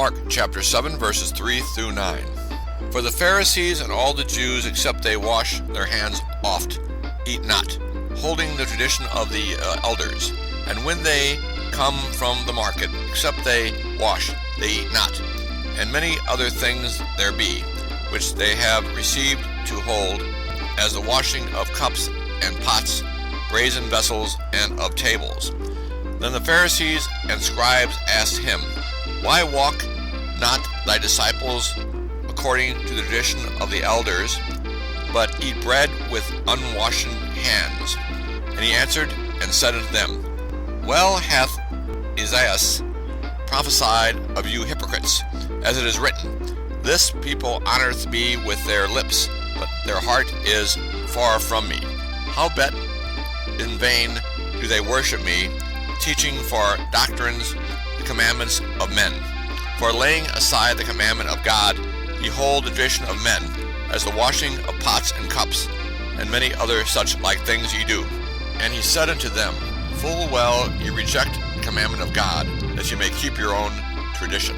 Mark chapter 7 verses 3 through 9. For the Pharisees and all the Jews, except they wash their hands oft, eat not, holding the tradition of the elders. And when they come from the market, except they wash, they eat not. And many other things there be, which they have received to hold, as the washing of cups and pots, brazen vessels, and of tables. Then the Pharisees and scribes asked him, Why walk not thy disciples according to the tradition of the elders, but eat bread with unwashen hands? And he answered and said unto them, Well hath Esaias prophesied of you hypocrites, as it is written, This people honoreth me with their lips, but their heart is far from me. Howbeit in vain do they worship me, teaching for doctrines the commandments of men. For laying aside the commandment of God, ye hold the tradition of men, as the washing of pots and cups, and many other such like things ye do. And he said unto them, Full well ye reject the commandment of God, that ye may keep your own tradition.